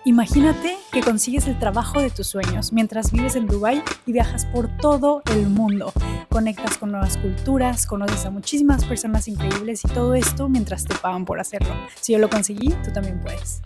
Imagínate que consigues el trabajo de tus sueños mientras vives en Dubái y viajas por todo el mundo. Conectas con nuevas culturas, conoces a muchísimas personas increíbles y todo esto mientras te pagan por hacerlo. Si yo lo conseguí, tú también puedes.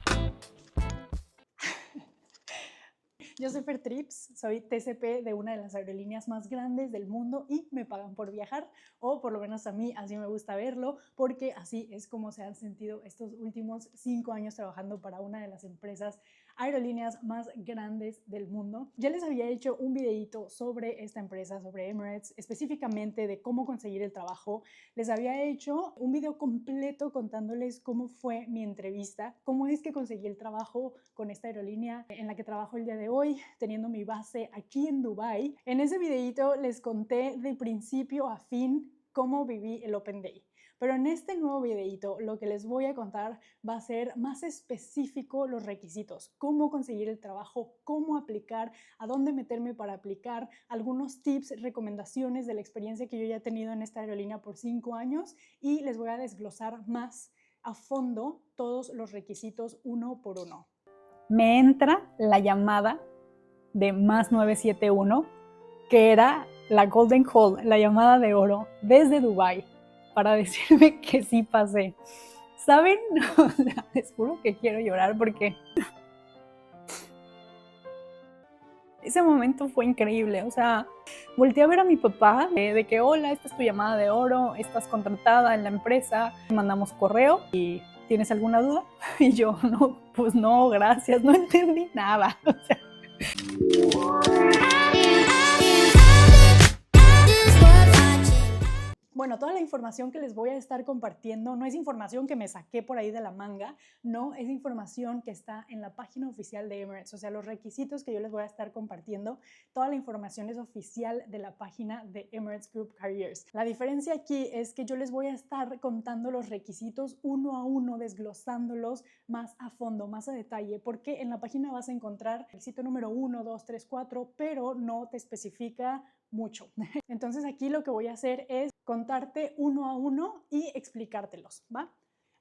Yo soy Fertrips, soy TCP de una de las aerolíneas más grandes del mundo y me pagan por viajar, o por lo menos a mí así me gusta verlo, porque así es como se han sentido estos últimos 5 años trabajando para una de las empresas aerolíneas más grandes del mundo. Ya les había hecho un videito sobre esta empresa, sobre Emirates, específicamente de cómo conseguir el trabajo. Les había hecho un video completo contándoles cómo fue mi entrevista, cómo es que conseguí el trabajo con esta aerolínea en la que trabajo el día de hoy, teniendo mi base aquí en Dubái. En ese videito les conté de principio a fin cómo viví el Open Day. Pero en este nuevo videito lo que les voy a contar va a ser más específico los requisitos, cómo conseguir el trabajo, cómo aplicar, a dónde meterme para aplicar, algunos tips, recomendaciones de la experiencia que yo ya he tenido en esta aerolínea por 5 años y les voy a desglosar más a fondo todos los requisitos uno por uno. Me entra la llamada de más 971, que era la Golden Call, la llamada de oro desde Dubái, para decirme que sí pasé. ¿Saben? O sea, les juro que quiero llorar porque ese momento fue increíble. O sea, volteé a ver a mi papá de que hola, esta es tu llamada de oro, estás contratada en la empresa, mandamos correo y ¿tienes alguna duda? Y yo, no, pues no, gracias, no entendí nada. O sea, bueno, toda la información que les voy a estar compartiendo no es información que me saqué por ahí de la manga, no, es información que está en la página oficial de Emirates. O sea, los requisitos que yo les voy a estar compartiendo, toda la información es oficial de la página de Emirates Group Careers. La diferencia aquí es que yo les voy a estar contando los requisitos uno a uno, desglosándolos más a fondo, más a detalle, porque en la página vas a encontrar el requisito número 1, 2, 3, 4, pero no te especifica mucho. Entonces aquí lo que voy a hacer es contarte uno a uno y explicártelos, ¿va?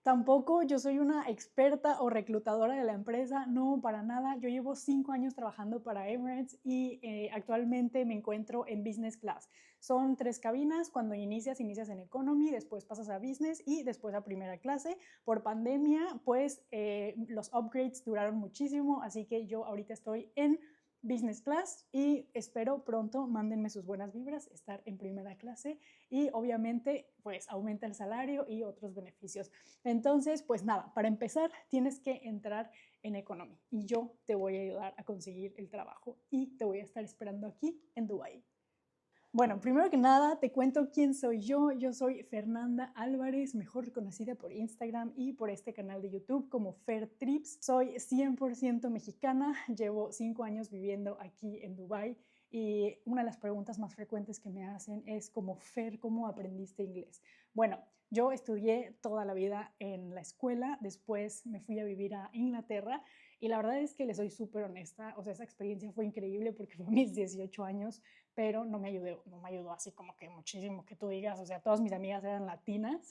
Tampoco yo soy una experta o reclutadora de la empresa, no, para nada. Yo llevo 5 años trabajando para Emirates y actualmente me encuentro en Business Class. Son 3 cabinas, cuando inicias en Economy, después pasas a Business y después a primera clase. Por pandemia, pues los upgrades duraron muchísimo, así que yo ahorita estoy en Business Class y espero pronto, mándenme sus buenas vibras, estar en primera clase y obviamente pues aumenta el salario y otros beneficios. Entonces, pues nada, para empezar tienes que entrar en Economy y yo te voy a ayudar a conseguir el trabajo y te voy a estar esperando aquí en Dubái. Bueno, primero que nada te cuento quién soy yo. Yo soy Fernanda Álvarez, mejor conocida por Instagram y por este canal de YouTube como Fertrips. Soy 100% mexicana, llevo 5 años viviendo aquí en Dubái y una de las preguntas más frecuentes que me hacen es como Fer, ¿cómo aprendiste inglés? Bueno, yo estudié toda la vida en la escuela, después me fui a vivir a Inglaterra y la verdad es que les soy súper honesta, o sea, esa experiencia fue increíble porque fue a mis 18 años, pero no me ayudó así como que muchísimo que tú digas, o sea, todas mis amigas eran latinas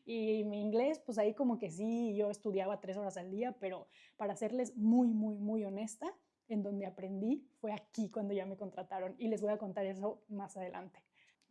y mi inglés, pues ahí como que sí, yo estudiaba 3 horas al día, pero para serles muy honesta, en donde aprendí fue aquí cuando ya me contrataron y les voy a contar eso más adelante.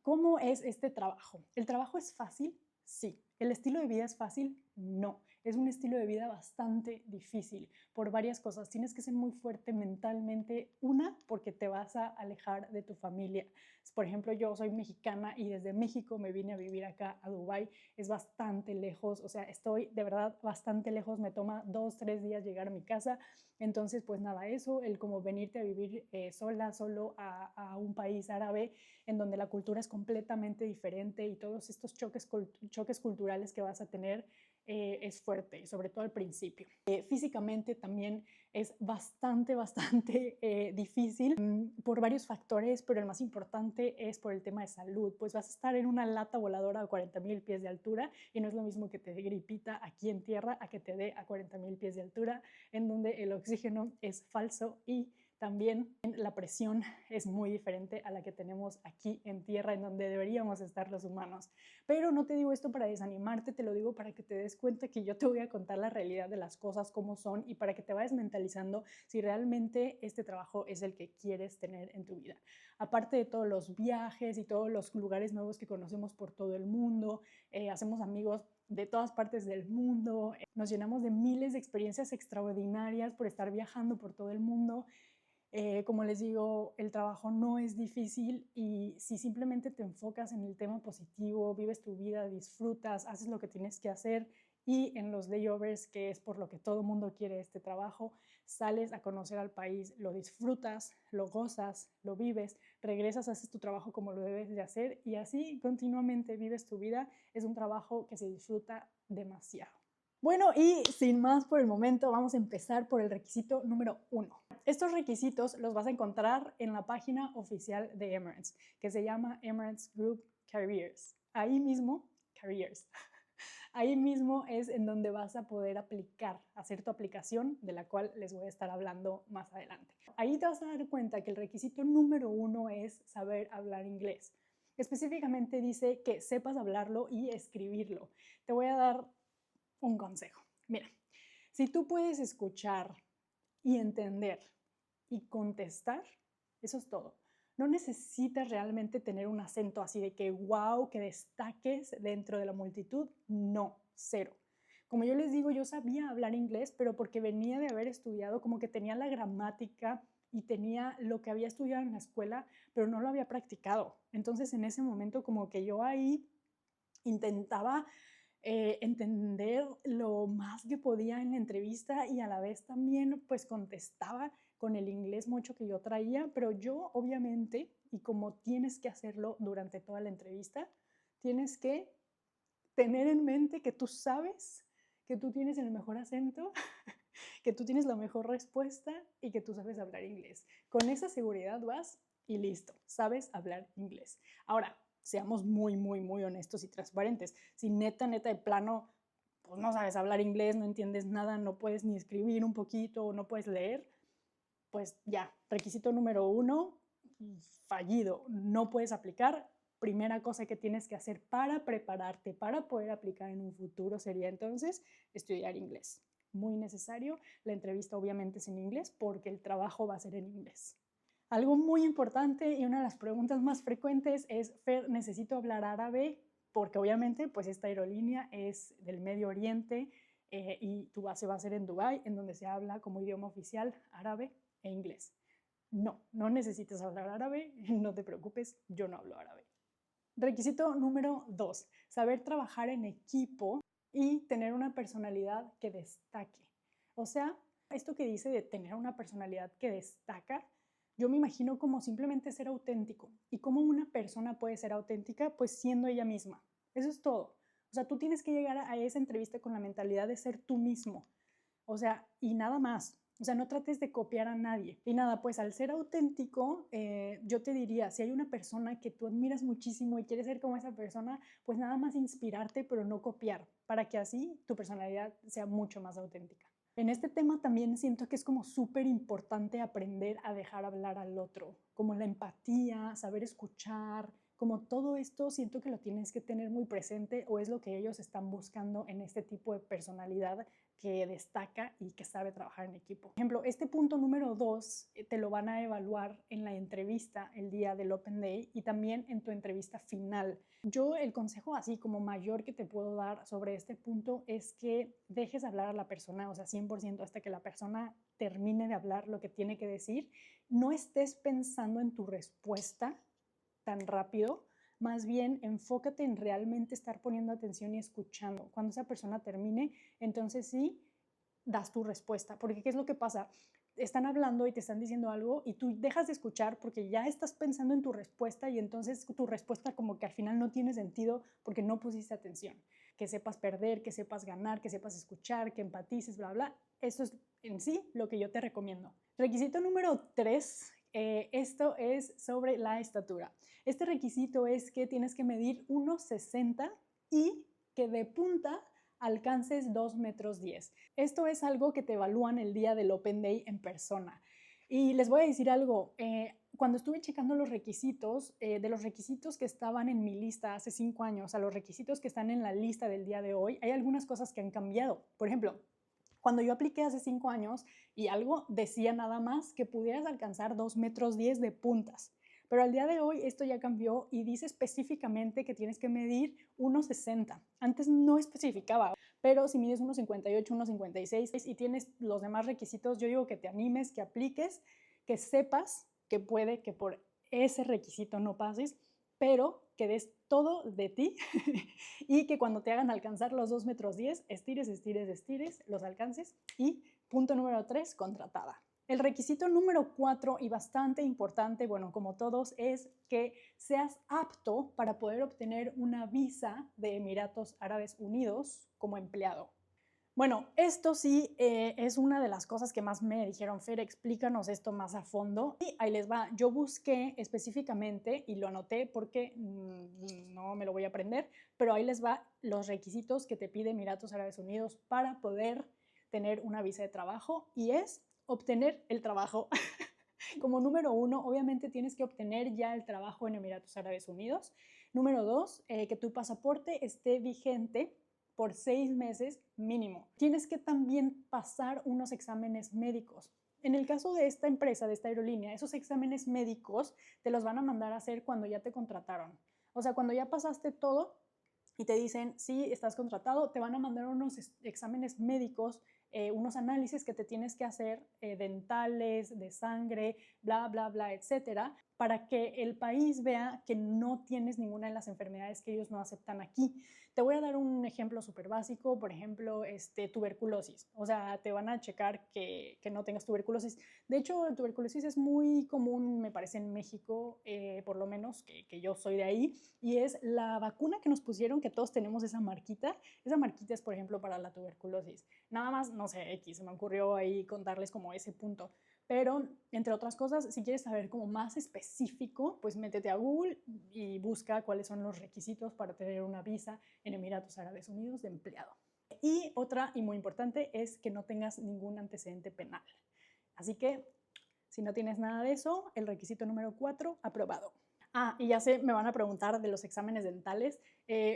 ¿Cómo es este trabajo? ¿El trabajo es fácil? Sí. ¿El estilo de vida es fácil? No. Es un estilo de vida bastante difícil por varias cosas. Tienes que ser muy fuerte mentalmente. Una, porque te vas a alejar de tu familia. Por ejemplo, yo soy mexicana y desde México me vine a vivir acá a Dubái. Es bastante lejos, o sea, estoy de verdad bastante lejos. Me toma 2, 3 días llegar a mi casa. Entonces, pues nada, eso, el como venirte a vivir solo a un país árabe en donde la cultura es completamente diferente y todos estos choques culturales que vas a tener es fuerte, sobre todo al principio. Físicamente también es bastante difícil por varios factores, pero el más importante es por el tema de salud, pues vas a estar en una lata voladora a 40,000 pies de altura y no es lo mismo que te dé gripita aquí en tierra a que te dé a 40,000 pies de altura, en donde el oxígeno es falso y También la presión es muy diferente a la que tenemos aquí en tierra, en donde deberíamos estar los humanos. Pero no te digo esto para desanimarte, te lo digo para que te des cuenta que yo te voy a contar la realidad de las cosas como son y para que te vayas mentalizando si realmente este trabajo es el que quieres tener en tu vida. Aparte de todos los viajes y todos los lugares nuevos que conocemos por todo el mundo, hacemos amigos de todas partes del mundo, nos llenamos de miles de experiencias extraordinarias por estar viajando por todo el mundo. Como les digo, el trabajo no es difícil y si simplemente te enfocas en el tema positivo, vives tu vida, disfrutas, haces lo que tienes que hacer y en los layovers, que es por lo que todo el mundo quiere este trabajo, sales a conocer al país, lo disfrutas, lo gozas, lo vives, regresas, haces tu trabajo como lo debes de hacer y así continuamente vives tu vida. Es un trabajo que se disfruta demasiado. Bueno, y sin más por el momento, vamos a empezar por el requisito número 1. Estos requisitos los vas a encontrar en la página oficial de Emirates, que se llama Emirates Group Careers. Ahí mismo, Careers. Ahí mismo es en donde vas a poder aplicar, hacer tu aplicación, de la cual les voy a estar hablando más adelante. Ahí te vas a dar cuenta que el requisito número 1 es saber hablar inglés. Específicamente dice que sepas hablarlo y escribirlo. Te voy a dar un consejo. Mira, si tú puedes escuchar y entender y contestar, eso es todo. No necesitas realmente tener un acento así de que wow, que destaques dentro de la multitud. No, cero. Como yo les digo, yo sabía hablar inglés, pero porque venía de haber estudiado, como que tenía la gramática y tenía lo que había estudiado en la escuela, pero no lo había practicado. Entonces en ese momento como que yo ahí intentaba entender lo más que podía en la entrevista y a la vez también pues contestaba con el inglés mucho que yo traía, pero yo obviamente, y como tienes que hacerlo durante toda la entrevista, tienes que tener en mente que tú sabes que tú tienes el mejor acento, que tú tienes la mejor respuesta y que tú sabes hablar inglés. Con esa seguridad vas y listo, sabes hablar inglés. Ahora, seamos muy honestos y transparentes. Si neta de plano, pues no sabes hablar inglés, no entiendes nada, no puedes ni escribir un poquito o no puedes leer, pues ya, requisito número 1, fallido, no puedes aplicar. Primera cosa que tienes que hacer para prepararte, para poder aplicar en un futuro sería entonces estudiar inglés. Muy necesario. La entrevista obviamente es en inglés porque el trabajo va a ser en inglés. Algo muy importante y una de las preguntas más frecuentes es, Fer, ¿necesito hablar árabe? Porque obviamente pues esta aerolínea es del Medio Oriente y tu base va a ser en Dubái, en donde se habla como idioma oficial árabe e inglés. No, no necesitas hablar árabe, no te preocupes, yo no hablo árabe. Requisito número 2, saber trabajar en equipo y tener una personalidad que destaque. O sea, esto que dice de tener una personalidad que destaca, yo me imagino como simplemente ser auténtico. ¿Y cómo una persona puede ser auténtica? Pues siendo ella misma. Eso es todo. O sea, tú tienes que llegar a esa entrevista con la mentalidad de ser tú mismo. O sea, y nada más. O sea, no trates de copiar a nadie. Y nada, pues al ser auténtico, yo te diría, si hay una persona que tú admiras muchísimo y quieres ser como esa persona, pues nada más inspirarte, pero no copiar, para que así tu personalidad sea mucho más auténtica. En este tema también siento que es como súper importante aprender a dejar hablar al otro, como la empatía, saber escuchar, como todo esto siento que lo tienes que tener muy presente o es lo que ellos están buscando en este tipo de personalidad que destaca y que sabe trabajar en equipo. Por ejemplo, este punto número 2 te lo van a evaluar en la entrevista el día del Open Day y también en tu entrevista final. Yo el consejo así como mayor que te puedo dar sobre este punto es que dejes hablar a la persona, o sea, 100% hasta que la persona termine de hablar lo que tiene que decir. No estés pensando en tu respuesta tan rápido, más bien enfócate en realmente estar poniendo atención y escuchando. Cuando esa persona termine, entonces sí, das tu respuesta. Porque ¿qué es lo que pasa? Están hablando y te están diciendo algo y tú dejas de escuchar porque ya estás pensando en tu respuesta y entonces tu respuesta como que al final no tiene sentido porque no pusiste atención. Que sepas perder, que sepas ganar, que sepas escuchar, que empatices, bla, bla. Eso es en sí lo que yo te recomiendo. Requisito número 3, esto es sobre la estatura. Este requisito es que tienes que medir 1,60 y que de punta alcances 2,10 metros. Esto es algo que te evalúan el día del Open Day en persona. Y les voy a decir algo, cuando estuve checando los requisitos, de los requisitos que estaban en mi lista hace 5 años a los requisitos que están en la lista del día de hoy, hay algunas cosas que han cambiado. Por ejemplo, cuando yo apliqué hace 5 años y algo decía nada más que pudieras alcanzar 2,10 metros de puntas. Pero al día de hoy esto ya cambió y dice específicamente que tienes que medir 1,60. Antes no especificaba, pero si mides 1,58, 1,56 y tienes los demás requisitos, yo digo que te animes, que apliques, que sepas que puede que por ese requisito no pases, pero que des todo de ti y que cuando te hagan alcanzar los 2,10 metros, estires, estires, estires, los alcances. Y punto número 3, contratada. El requisito número 4 y bastante importante, bueno, como todos, es que seas apto para poder obtener una visa de Emiratos Árabes Unidos como empleado. Bueno, esto sí es una de las cosas que más me dijeron, Fer, explícanos esto más a fondo. Y ahí les va, yo busqué específicamente y lo anoté porque no me lo voy a aprender, pero ahí les va los requisitos que te pide Emiratos Árabes Unidos para poder tener una visa de trabajo y es obtener el trabajo. Como número 1, obviamente tienes que obtener ya el trabajo en Emiratos Árabes Unidos. Número 2, que tu pasaporte esté vigente por 6 meses mínimo. Tienes que también pasar unos exámenes médicos. En el caso de esta empresa, de esta aerolínea, esos exámenes médicos te los van a mandar a hacer cuando ya te contrataron. O sea, cuando ya pasaste todo y te dicen, sí, estás contratado, te van a mandar unos exámenes médicos, unos análisis que te tienes que hacer, dentales, de sangre, bla, bla, bla, etcétera, para que el país vea que no tienes ninguna de las enfermedades que ellos no aceptan aquí. Te voy a dar un ejemplo súper básico, por ejemplo, tuberculosis. O sea, te van a checar que no tengas tuberculosis. De hecho, tuberculosis es muy común, me parece, en México, por lo menos, que yo soy de ahí, y es la vacuna que nos pusieron, que todos tenemos esa marquita. Esa marquita es, por ejemplo, para la tuberculosis. Nada más, no sé, X, se me ocurrió ahí contarles como ese punto. Pero, entre otras cosas, si quieres saber como más específico, pues métete a Google y busca cuáles son los requisitos para tener una visa en Emiratos Árabes Unidos de empleado. Y otra, y muy importante, es que no tengas ningún antecedente penal. Así que, si no tienes nada de eso, el requisito número 4, aprobado. Ah, y ya sé, me van a preguntar de los exámenes dentales.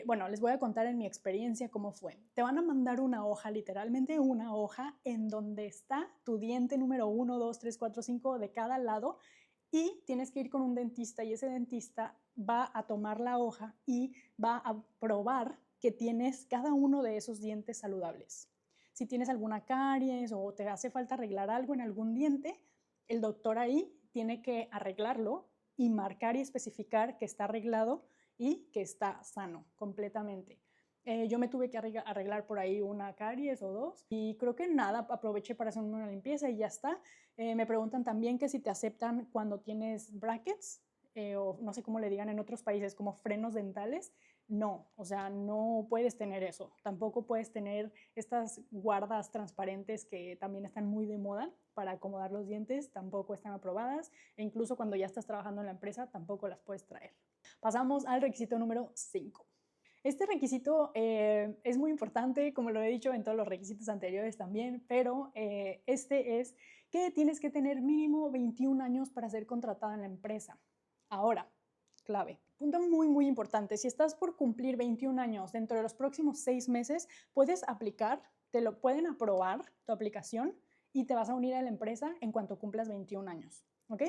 Bueno, les voy a contar en mi experiencia cómo fue. Te van a mandar una hoja, literalmente una hoja, en donde está tu diente número 1, 2, 3, 4, 5 de cada lado y tienes que ir con un dentista y ese dentista va a tomar la hoja y va a probar que tienes cada uno de esos dientes saludables. Si tienes alguna caries o te hace falta arreglar algo en algún diente, el doctor ahí tiene que arreglarlo y marcar y especificar que está arreglado y que está sano completamente. Yo me tuve que arreglar por ahí una caries o dos y creo que nada, aproveché para hacer una limpieza y ya está. Me preguntan también que si te aceptan cuando tienes brackets o no sé cómo le digan en otros países, como frenos dentales. No, o sea, no puedes tener eso. Tampoco puedes tener estas guardas transparentes que también están muy de moda para acomodar los dientes, tampoco están aprobadas e incluso cuando ya estás trabajando en la empresa tampoco las puedes traer. Pasamos al requisito número 5. Este requisito es muy importante, como lo he dicho en todos los requisitos anteriores también, pero este es que tienes que tener mínimo 21 años para ser contratado en la empresa. Ahora, clave. Punto muy, muy importante. Si estás por cumplir 21 años dentro de los próximos 6 meses, puedes aplicar, te lo pueden aprobar tu aplicación y te vas a unir a la empresa en cuanto cumplas 21 años. ¿Ok?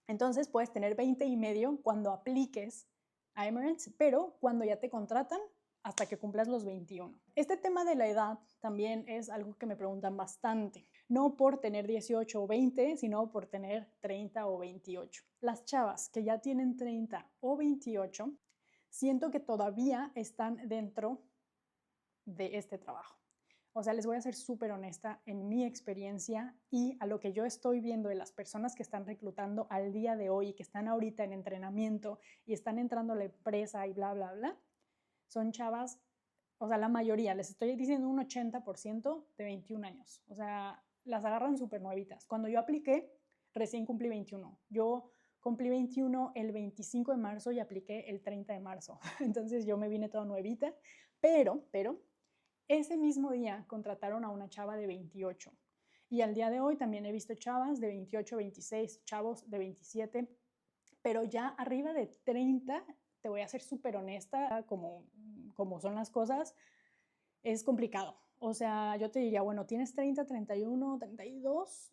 Entonces puedes tener 20 y medio cuando apliques a Emirates, pero cuando ya te contratan hasta que cumplas los 21. Este tema de la edad también es algo que me preguntan bastante. No por tener 18 o 20, sino por tener 30 o 28. Las chavas que ya tienen 30 o 28, siento que todavía están dentro de este trabajo. O sea, les voy a ser súper honesta en mi experiencia y a lo que yo estoy viendo de las personas que están reclutando al día de hoy, que están ahorita en entrenamiento y están entrando a la empresa y bla, bla, bla, son chavas, o sea, la mayoría, les estoy diciendo un 80% de 21 años. O sea, las agarran súper nuevitas. Cuando yo apliqué, recién cumplí 21. Yo cumplí 21 el 25 de marzo y apliqué el 30 de marzo. Entonces yo me vine toda nuevita, pero ese mismo día contrataron a una chava de 28. Y al día de hoy también he visto chavas de 28, 26, chavos de 27, pero ya arriba de 30, te voy a ser súper honesta, como son las cosas, es complicado. O sea, yo te diría, bueno, tienes 30, 31, 32,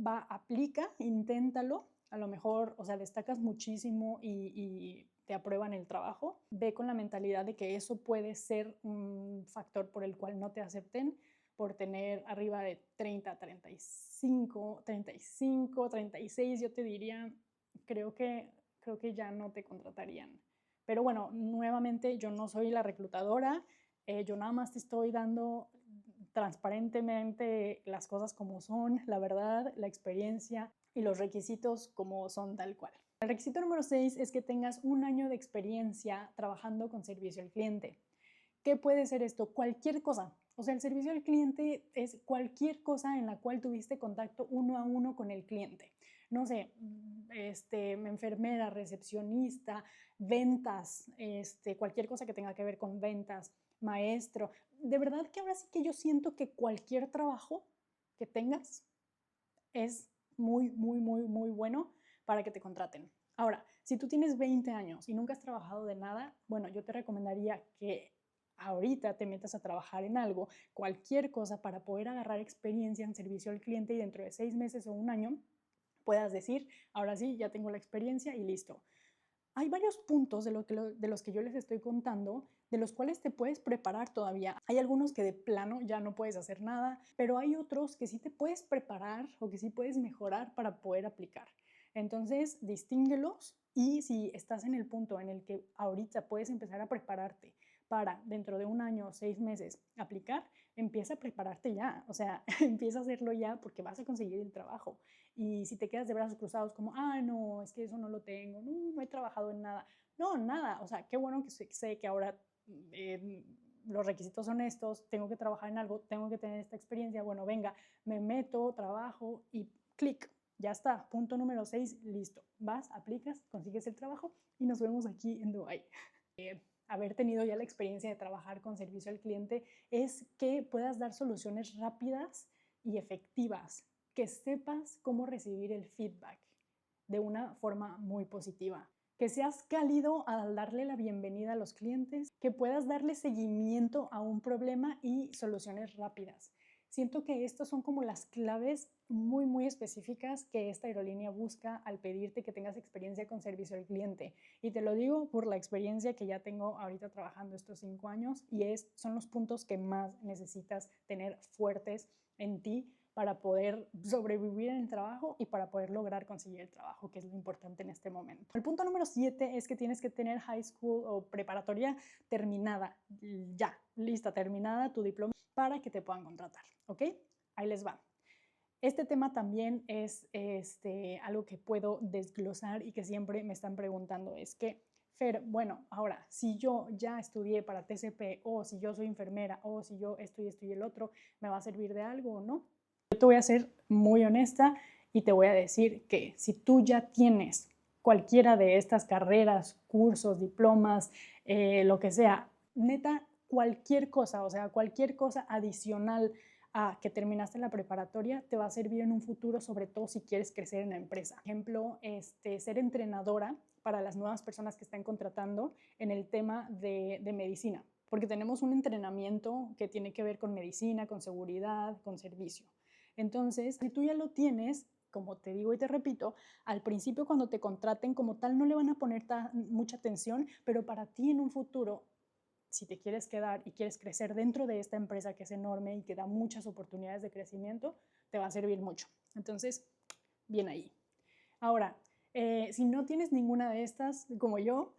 va, aplica, inténtalo. A lo mejor, o sea, destacas muchísimo y te aprueban el trabajo. Ve con la mentalidad de que eso puede ser un factor por el cual no te acepten por tener arriba de 30, 35, 35, 36, yo te diría, creo que ya no te contratarían. Pero bueno, nuevamente yo no soy la reclutadora, yo nada más te estoy dando transparentemente las cosas como son, la verdad, la experiencia y los requisitos como son tal cual. El requisito número 6 es que tengas un año de experiencia trabajando con servicio al cliente. ¿Qué puede ser esto? Cualquier cosa. O sea, el servicio al cliente es cualquier cosa en la cual tuviste contacto uno a uno con el cliente. No sé, enfermera, recepcionista, ventas, cualquier cosa que tenga que ver con ventas, maestro. De verdad que ahora sí que yo siento que cualquier trabajo que tengas es muy, muy, muy, muy bueno para que te contraten. Ahora, si tú tienes 20 años y nunca has trabajado de nada, bueno, yo te recomendaría que ahorita te metas a trabajar en algo, cualquier cosa, para poder agarrar experiencia en servicio al cliente y dentro de 6 meses o un año puedas decir, ahora sí, ya tengo la experiencia y listo. Hay varios puntos de los que yo les estoy contando, de los cuales te puedes preparar todavía. Hay algunos que de plano ya no puedes hacer nada, pero hay otros que sí te puedes preparar o que sí puedes mejorar para poder aplicar. Entonces, distínguelos, y si estás en el punto en el que ahorita puedes empezar a prepararte para dentro de un año o 6 meses aplicar, empieza a prepararte ya, o sea, empieza a hacerlo ya porque vas a conseguir el trabajo. Y si te quedas de brazos cruzados como, ah, no, es que eso no lo tengo, no, no he trabajado en nada. No, nada, o sea, qué bueno que sé que ahora los requisitos son estos, tengo que trabajar en algo, tengo que tener esta experiencia, bueno, venga, me meto, trabajo y clic, ya está, punto número 6, listo. Vas, aplicas, consigues el trabajo y nos vemos aquí en Dubái. Haber tenido ya la experiencia de trabajar con servicio al cliente es que puedas dar soluciones rápidas y efectivas, que sepas cómo recibir el feedback de una forma muy positiva, que seas cálido al darle la bienvenida a los clientes, que puedas darle seguimiento a un problema y soluciones rápidas. Siento que estas son como las claves muy, muy específicas que esta aerolínea busca al pedirte que tengas experiencia con servicio al cliente. Y te lo digo por la experiencia que ya tengo ahorita trabajando estos 5 años, y son los puntos que más necesitas tener fuertes en ti para poder sobrevivir en el trabajo y para poder lograr conseguir el trabajo, que es lo importante en este momento. El punto número 7 es que tienes que tener high school o preparatoria terminada, ya, lista, terminada tu diploma para que te puedan contratar, ¿ok? Ahí les va. Este tema también es algo que puedo desglosar y que siempre me están preguntando, es que, Fer, bueno, ahora, si yo ya estudié para TCP, o si yo soy enfermera, o si yo esto y el otro, ¿me va a servir de algo o no? Yo te voy a ser muy honesta y te voy a decir que si tú ya tienes cualquiera de estas carreras, cursos, diplomas, lo que sea, neta, cualquier cosa, o sea, cualquier cosa adicional a que terminaste la preparatoria te va a servir en un futuro, sobre todo si quieres crecer en la empresa. Por ejemplo, ser entrenadora para las nuevas personas que están contratando en el tema de medicina, porque tenemos un entrenamiento que tiene que ver con medicina, con seguridad, con servicio. Entonces, si tú ya lo tienes, como te digo y te repito, al principio cuando te contraten como tal no le van a poner mucha atención, pero para ti en un futuro, si te quieres quedar y quieres crecer dentro de esta empresa que es enorme y que da muchas oportunidades de crecimiento, te va a servir mucho. Entonces, bien ahí. Ahora, si no tienes ninguna de estas, como yo,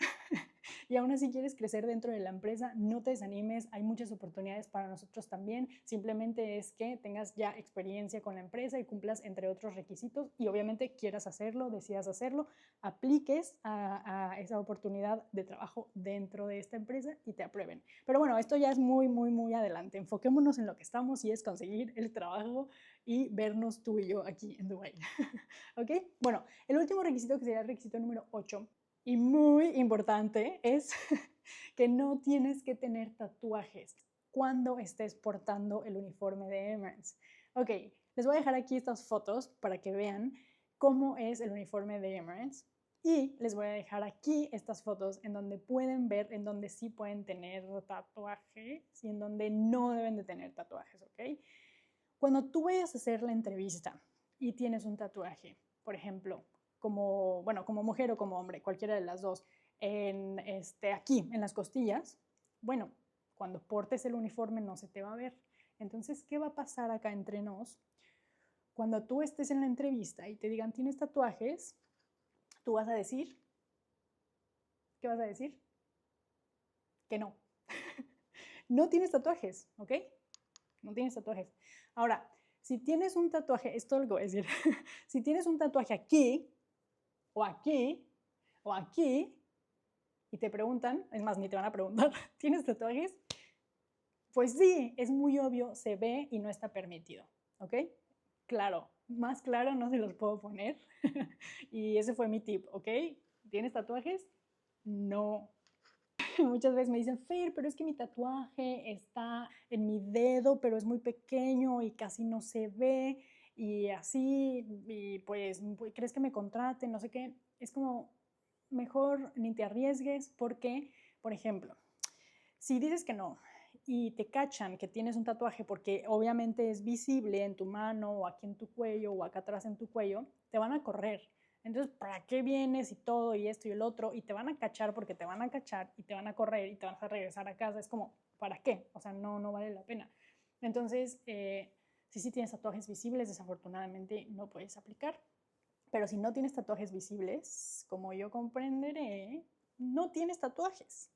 y aún así quieres crecer dentro de la empresa, no te desanimes, hay muchas oportunidades para nosotros también. Simplemente es que tengas ya experiencia con la empresa y cumplas entre otros requisitos, y obviamente quieras hacerlo, decidas hacerlo, apliques a esa oportunidad de trabajo dentro de esta empresa y te aprueben. Pero bueno, esto ya es muy, muy, muy adelante. Enfoquémonos en lo que estamos, y es conseguir el trabajo y vernos tú y yo aquí en Dubái. ¿Ok? Bueno, el último requisito, que sería el requisito número 8, y muy importante, es que no tienes que tener tatuajes cuando estés portando el uniforme de Emirates. Ok, Les voy a dejar aquí estas fotos para que vean cómo es el uniforme de Emirates. Y les voy a dejar aquí estas fotos en donde pueden ver en donde sí pueden tener tatuajes y en donde no deben de tener tatuajes, ¿ok? Cuando tú vayas a hacer la entrevista y tienes un tatuaje, por ejemplo, como mujer o como hombre, cualquiera de las dos, aquí, en las costillas, bueno, cuando portes el uniforme no se te va a ver. Entonces, ¿qué va a pasar acá entre nos? Cuando tú estés en la entrevista y te digan, ¿tienes tatuajes? Tú vas a decir, ¿qué vas a decir? Que no. No tienes tatuajes, ¿ok? No tienes tatuajes. Ahora, si tienes un tatuaje, esto es lo que voy a decir, si tienes un tatuaje aquí, o aquí, o aquí, y te preguntan, es más, ni te van a preguntar, ¿tienes tatuajes? Pues sí, es muy obvio, se ve y no está permitido, ¿ok? Claro, más claro no se los puedo poner. Y ese fue mi tip, ¿ok? ¿Tienes tatuajes? No. Muchas veces me dicen, Fer, pero es que mi tatuaje está en mi dedo, pero es muy pequeño y casi no se ve, y así, y pues, ¿crees que me contraten? No sé qué. Es como, mejor ni te arriesgues porque, por ejemplo, si dices que no y te cachan que tienes un tatuaje porque obviamente es visible en tu mano o aquí en tu cuello o acá atrás en tu cuello, te van a correr. Entonces, ¿para qué vienes y todo y esto y el otro? Y te van a cachar porque te van a cachar y te van a correr y te vas a regresar a casa. Es como, ¿para qué? O sea, no vale la pena. Entonces, si sí tienes tatuajes visibles, desafortunadamente no puedes aplicar. Pero si no tienes tatuajes visibles, como yo comprenderé, no tienes tatuajes.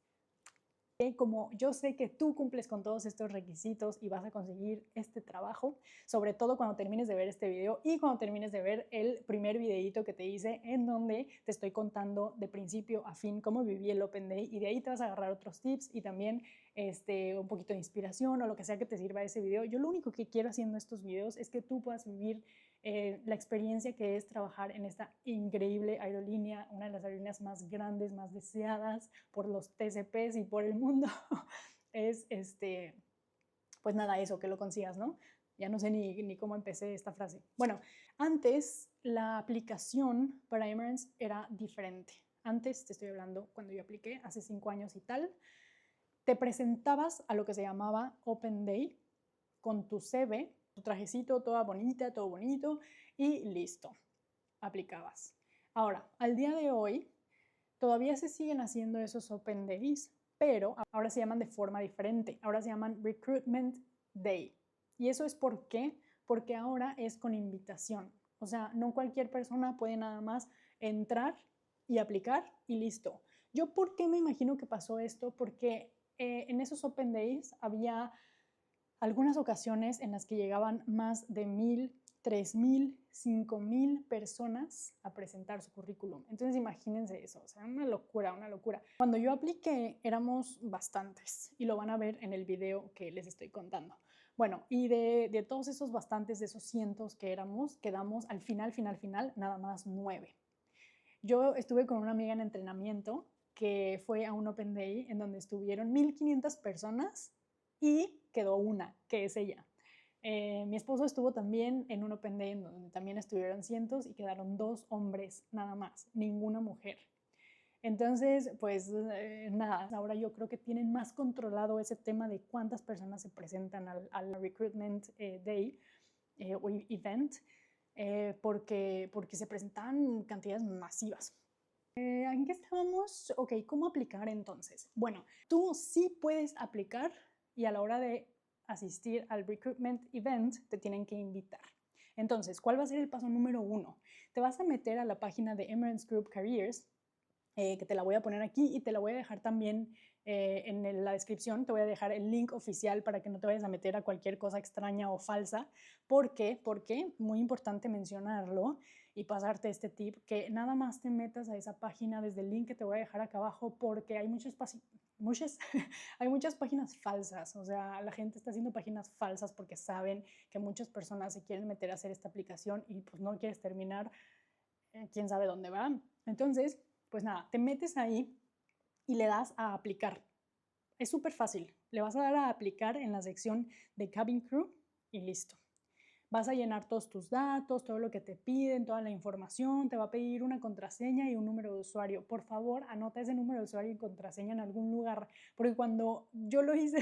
Como yo sé que tú cumples con todos estos requisitos y vas a conseguir este trabajo, sobre todo cuando termines de ver este video y cuando termines de ver el primer videito que te hice en donde te estoy contando de principio a fin cómo viví el Open Day, y de ahí te vas a agarrar otros tips y también un poquito de inspiración o lo que sea que te sirva ese video. Yo lo único que quiero haciendo estos videos es que tú puedas vivir la experiencia que es trabajar en esta increíble aerolínea, una de las aerolíneas más grandes, más deseadas por los TCPs y por el mundo. Es pues nada, eso, que lo consigas, ¿no? Ya no sé ni cómo empecé esta frase. Bueno, antes la aplicación para Emirates era diferente. Antes, te estoy hablando cuando yo apliqué, hace 5 años y tal, te presentabas a lo que se llamaba Open Day con tu CV, tu trajecito, toda bonita, todo bonito, y listo, aplicabas. Ahora, al día de hoy, todavía se siguen haciendo esos Open Days, pero ahora se llaman de forma diferente. Ahora se llaman Recruitment Day. ¿Y eso es por qué? Porque ahora es con invitación. O sea, no cualquier persona puede nada más entrar y aplicar y listo. ¿Yo por qué me imagino que pasó esto? Porque en esos Open Days había algunas ocasiones en las que llegaban más de 1,000, 3,000, 5,000 personas a presentar su currículum. Entonces imagínense eso, o sea, una locura, una locura. Cuando yo apliqué éramos bastantes y lo van a ver en el video que les estoy contando. Bueno, y de todos esos bastantes, de esos cientos que éramos, quedamos al final, nada más 9. Yo estuve con una amiga en entrenamiento que fue a un Open Day en donde estuvieron 1,500 personas y quedó una, que es ella. Mi esposo estuvo también en un Open Day en donde también estuvieron cientos y quedaron 2 hombres nada más, ninguna mujer. Entonces, pues nada, ahora yo creo que tienen más controlado ese tema de cuántas personas se presentan al Recruitment Day o event, porque se presentaban cantidades masivas. ¿En qué estábamos? Ok, ¿cómo aplicar entonces? Bueno, tú sí puedes aplicar y a la hora de asistir al recruitment event te tienen que invitar. Entonces, ¿cuál va a ser el paso número 1? Te vas a meter a la página de Emirates Group Careers, que te la voy a poner aquí y te la voy a dejar también en la descripción. Te voy a dejar el link oficial para que no te vayas a meter a cualquier cosa extraña o falsa. ¿Por qué? Porque, muy importante mencionarlo y pasarte este tip, que nada más te metas a esa página desde el link que te voy a dejar acá abajo, porque hay hay muchas páginas falsas. O sea, la gente está haciendo páginas falsas porque saben que muchas personas se quieren meter a hacer esta aplicación y pues no quieres terminar quién sabe dónde van. Entonces, pues nada, te metes ahí y le das a aplicar. Es súper fácil. Le vas a dar a aplicar en la sección de Cabin Crew y listo. Vas a llenar todos tus datos, todo lo que te piden, toda la información, te va a pedir una contraseña y un número de usuario. Por favor, anota ese número de usuario y contraseña en algún lugar, porque cuando yo lo hice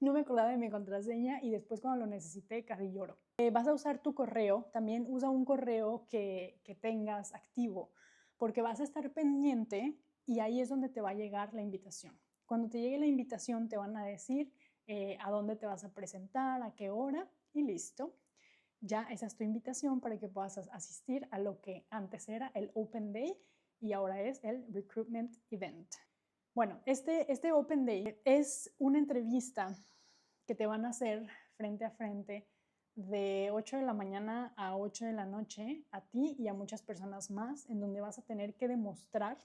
no me acordaba de mi contraseña y después cuando lo necesité casi lloro. Vas a usar tu correo, también usa un correo que tengas activo, porque vas a estar pendiente y ahí es donde te va a llegar la invitación. Cuando te llegue la invitación te van a decir a dónde te vas a presentar, a qué hora y listo. Ya esa es tu invitación para que puedas asistir a lo que antes era el Open Day y ahora es el Recruitment Event. Bueno, este Open Day es una entrevista que te van a hacer frente a frente de 8 de la mañana a 8 de la noche a ti y a muchas personas más, en donde vas a tener que demostrar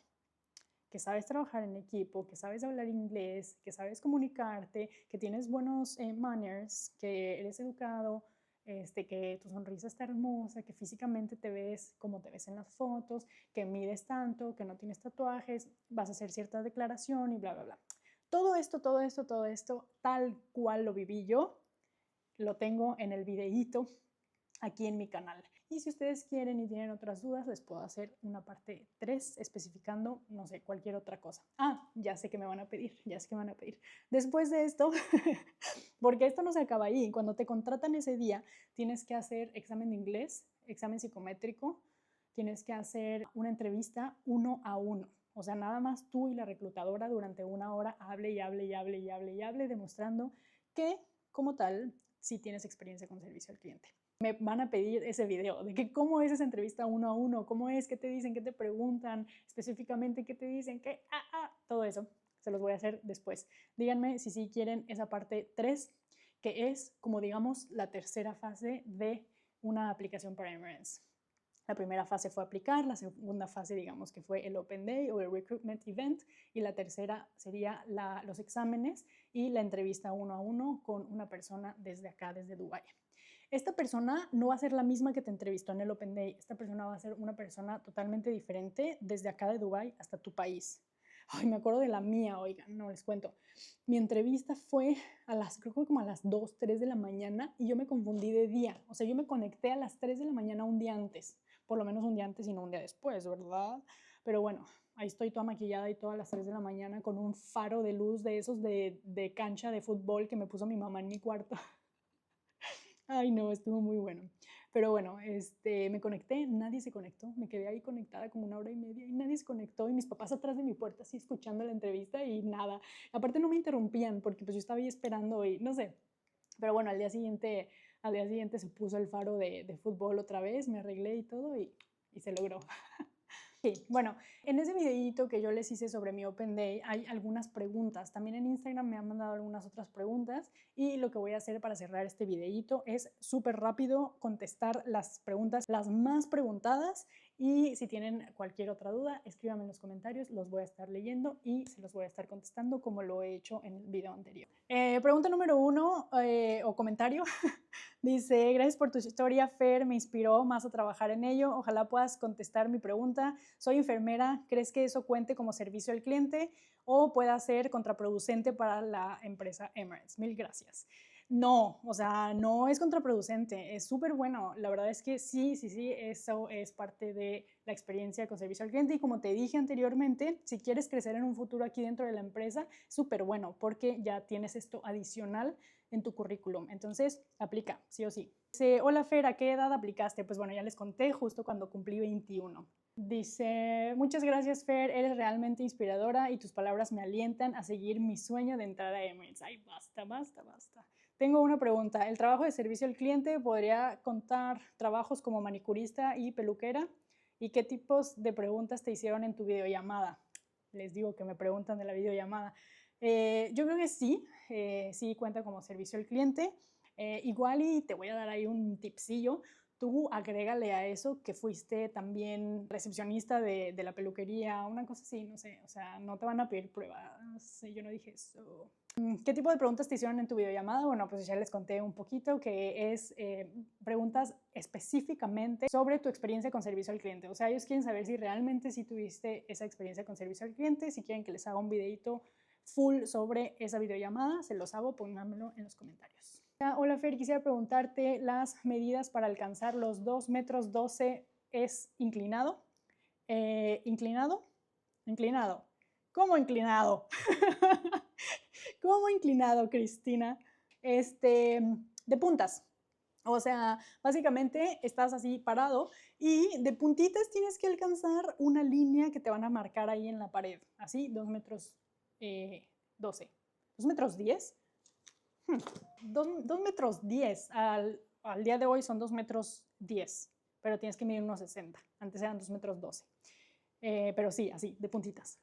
que sabes trabajar en equipo, que sabes hablar inglés, que sabes comunicarte, que tienes buenos manners, que eres educado, que tu sonrisa está hermosa, que físicamente te ves como te ves en las fotos, que mides tanto, que no tienes tatuajes, vas a hacer cierta declaración y bla, bla, bla. Todo esto, tal cual lo viví yo, lo tengo en el videíto aquí en mi canal. Y si ustedes quieren y tienen otras dudas, les puedo hacer una parte 3 especificando, no sé, cualquier otra cosa. Ah, ya sé que me van a pedir, ya sé que me van a pedir. Después de esto, porque esto no se acaba ahí, cuando te contratan ese día, tienes que hacer examen de inglés, examen psicométrico, tienes que hacer una entrevista 1 a 1. O sea, nada más tú y la reclutadora durante 1 hora hable y hable y hable y hable y hable, demostrando que, como tal, sí tienes experiencia con servicio al cliente. Me van a pedir ese video de que cómo es esa entrevista 1 a 1, cómo es, qué te dicen, qué te preguntan, específicamente qué te dicen, qué, todo eso se los voy a hacer después. Díganme si sí quieren esa parte 3, que es como digamos la tercera fase de una aplicación para Emirates. La primera fase fue aplicar, la segunda fase digamos que fue el Open Day o el Recruitment Event y la tercera sería los exámenes y la entrevista 1 a 1 con una persona desde acá, desde Dubái. Esta persona no va a ser la misma que te entrevistó en el Open Day. Esta persona va a ser una persona totalmente diferente desde acá de Dubái hasta tu país. Ay, me acuerdo de la mía, oigan, no les cuento. Mi entrevista fue creo que como a las 2, 3 de la mañana y yo me confundí de día. O sea, yo me conecté a las 3 de la mañana un día antes. Por lo menos un día antes y no un día después, ¿verdad? Pero bueno, ahí estoy toda maquillada y todas las 3 de la mañana con un faro de luz de esos de cancha de fútbol que me puso mi mamá en mi cuarto. Ay, no, estuvo muy bueno. Pero bueno, me conecté, nadie se conectó, me quedé ahí conectada como 1 hora y media y nadie se conectó y mis papás atrás de mi puerta así escuchando la entrevista y nada. Aparte no me interrumpían porque pues yo estaba ahí esperando y no sé. Pero bueno, al día siguiente se puso el faro de fútbol otra vez, me arreglé y todo y se logró. Sí, bueno, en ese videito que yo les hice sobre mi Open Day hay algunas preguntas. También en Instagram me han mandado algunas otras preguntas y lo que voy a hacer para cerrar este videito es súper rápido contestar las preguntas, las más preguntadas, y si tienen cualquier otra duda, escríbanme en los comentarios, los voy a estar leyendo y se los voy a estar contestando como lo he hecho en el video anterior. Pregunta número 1 o comentario. Dice, gracias por tu historia, Fer, me inspiró más a trabajar en ello. Ojalá puedas contestar mi pregunta. Soy enfermera, ¿crees que eso cuente como servicio al cliente o pueda ser contraproducente para la empresa Emirates? Mil gracias. No, o sea, no es contraproducente, es súper bueno. La verdad es que sí, eso es parte de la experiencia con servicio al cliente y como te dije anteriormente, si quieres crecer en un futuro aquí dentro de la empresa, súper bueno porque ya tienes esto adicional en tu currículum. Entonces, aplica, sí o sí. Dice, hola Fer, ¿a qué edad aplicaste? Pues bueno, ya les conté justo cuando cumplí 21. Dice, muchas gracias Fer, eres realmente inspiradora y tus palabras me alientan a seguir mi sueño de entrar a Emirates. Ay, basta, basta, basta. Tengo una pregunta. ¿El trabajo de servicio al cliente podría contar trabajos como manicurista y peluquera? ¿Y qué tipos de preguntas te hicieron en tu videollamada? Les digo que me preguntan de la videollamada. Yo creo que sí cuenta como servicio al cliente. Igual y te voy a dar ahí un tipsillo. Tú agrégale a eso que fuiste también recepcionista de la peluquería, una cosa así, no sé, o sea, no te van a pedir pruebas, yo no dije eso. ¿Qué tipo de preguntas te hicieron en tu videollamada? Bueno, pues ya les conté un poquito, que es preguntas específicamente sobre tu experiencia con servicio al cliente. O sea, ellos quieren saber si realmente sí tuviste esa experiencia con servicio al cliente, si quieren que les haga un videito full sobre esa videollamada, se los hago, pónganmelo en los comentarios. Hola Fer, quisiera preguntarte las medidas para alcanzar los 2 metros 12 es inclinado. ¿Inclinado? Inclinado. ¿Cómo inclinado? ¿Cómo inclinado, Cristina? De puntas. O sea, básicamente estás así parado y de puntitas tienes que alcanzar una línea que te van a marcar ahí en la pared. Así, 2 metros 12. ¿2 metros 10? 2 metros 10. Al día de hoy son 2 metros 10, pero tienes que medir unos 60. Antes eran 2 metros 12. Pero sí, así, de puntitas.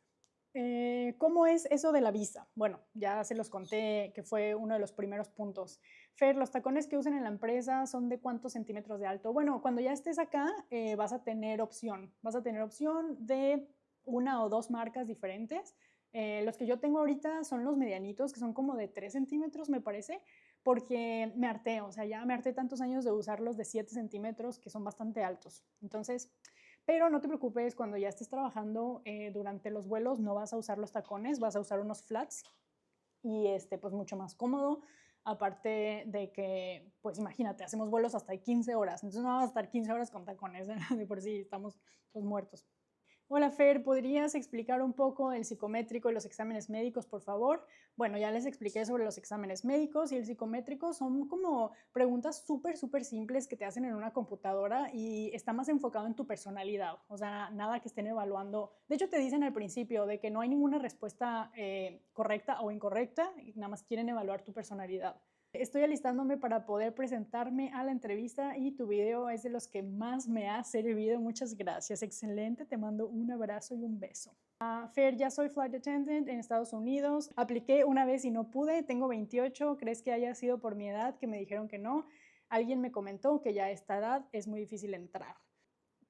¿Cómo es eso de la visa? Bueno, ya se los conté que fue uno de los primeros puntos. Fer, los tacones que usen en la empresa son de cuántos centímetros de alto. Bueno, cuando ya estés acá vas a tener opción. Vas a tener opción de una o dos marcas diferentes. Los que yo tengo ahorita son los medianitos, que son como de 3 centímetros, me parece, porque me harté, o sea, ya me harté tantos años de usarlos de 7 centímetros, que son bastante altos. Entonces, pero no te preocupes, cuando ya estés trabajando durante los vuelos no vas a usar los tacones, vas a usar unos flats y pues mucho más cómodo. Aparte de que, pues imagínate, hacemos vuelos hasta de 15 horas, entonces no vamos a estar 15 horas con tacones, de por sí estamos pues, muertos. Hola Fer, ¿podrías explicar un poco el psicométrico y los exámenes médicos, por favor? Bueno, ya les expliqué sobre los exámenes médicos y el psicométrico son como preguntas súper simples que te hacen en una computadora y está más enfocado en tu personalidad, o sea, nada que estén evaluando. De hecho, te dicen al principio de que no hay ninguna respuesta correcta o incorrecta, nada más quieren evaluar tu personalidad. Estoy alistándome para poder presentarme a la entrevista y tu video es de los que más me ha servido. Muchas gracias. Excelente. Te mando un abrazo y un beso. Fer, ya soy flight attendant en Estados Unidos. Apliqué una vez y no pude. Tengo 28. ¿Crees que haya sido por mi edad que me dijeron que no? Alguien me comentó que ya a esta edad es muy difícil entrar.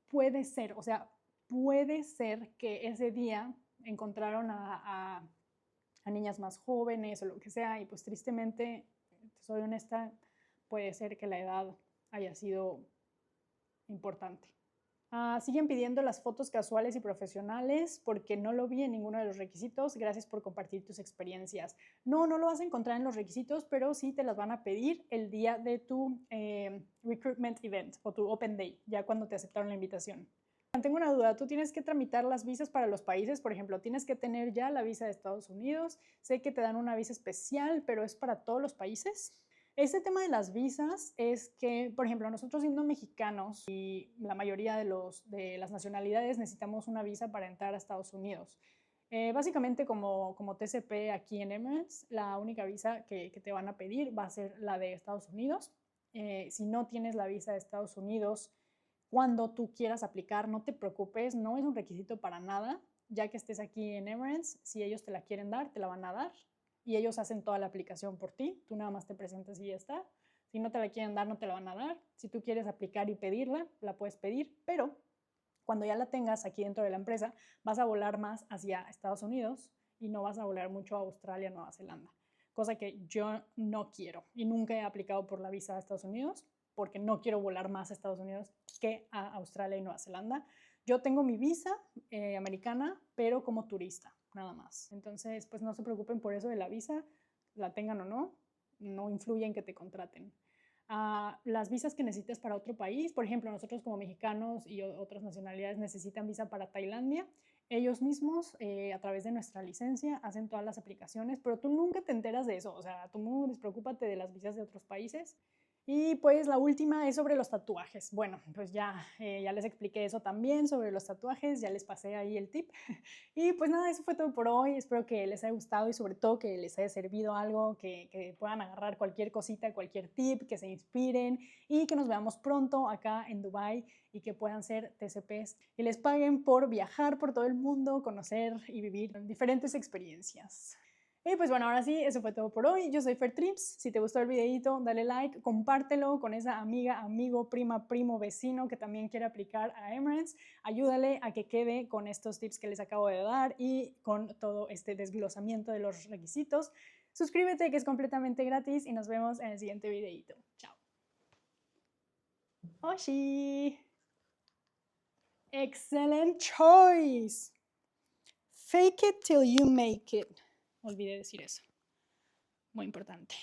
Puede ser, o sea, puede ser que ese día encontraron a niñas más jóvenes o lo que sea y pues tristemente soy honesta, puede ser que la edad haya sido importante. Siguen pidiendo las fotos casuales y profesionales porque no lo vi en ninguno de los requisitos. Gracias por compartir tus experiencias. No lo vas a encontrar en los requisitos, pero sí te las van a pedir el día de tu recruitment event o tu open day, ya cuando te aceptaron la invitación. Tengo una duda, tú tienes que tramitar las visas para los países, por ejemplo, tienes que tener ya la visa de Estados Unidos, sé que te dan una visa especial, pero ¿es para todos los países? Este tema de las visas es que, por ejemplo, nosotros siendo mexicanos y la mayoría de las nacionalidades necesitamos una visa para entrar a Estados Unidos. Básicamente como TCP aquí en Emirates, la única visa que te van a pedir va a ser la de Estados Unidos. Si no tienes la visa de Estados Unidos, cuando tú quieras aplicar, no te preocupes, no es un requisito para nada, ya que estés aquí en Emirates, si ellos te la quieren dar, te la van a dar y ellos hacen toda la aplicación por ti, tú nada más te presentas y ya está. Si no te la quieren dar, no te la van a dar. Si tú quieres aplicar y pedirla, la puedes pedir, pero cuando ya la tengas aquí dentro de la empresa, vas a volar más hacia Estados Unidos y no vas a volar mucho a Australia, Nueva Zelanda, cosa que yo no quiero y nunca he aplicado por la visa a Estados Unidos porque no quiero volar más a Estados Unidos que a Australia y Nueva Zelanda. Yo tengo mi visa americana, pero como turista, nada más. Entonces, pues no se preocupen por eso de la visa, la tengan o no, no influye en que te contraten. Las visas que necesites para otro país, por ejemplo, nosotros como mexicanos y otras nacionalidades necesitan visa para Tailandia, ellos mismos a través de nuestra licencia hacen todas las aplicaciones, pero tú nunca te enteras de eso, o sea, tú despreocúpate de las visas de otros países. Y pues la última es sobre los tatuajes. Bueno, pues ya les expliqué eso también sobre los tatuajes, ya les pasé ahí el tip. Y pues nada, eso fue todo por hoy. Espero que les haya gustado y sobre todo que les haya servido algo, que puedan agarrar cualquier cosita, cualquier tip, que se inspiren y que nos veamos pronto acá en Dubai y que puedan ser TCPs y les paguen por viajar por todo el mundo, conocer y vivir diferentes experiencias. Y pues bueno, ahora sí, eso fue todo por hoy. Yo soy Fer Trips. Si te gustó el videito, dale like, compártelo con esa amiga, amigo, prima, primo, vecino que también quiere aplicar a Emirates. Ayúdale a que quede con estos tips que les acabo de dar y con todo este desglosamiento de los requisitos. Suscríbete, que es completamente gratis, y nos vemos en el siguiente videito. Chao. Oshi. Excellent choice. Fake it till you make it. Olvidé decir eso. Muy importante.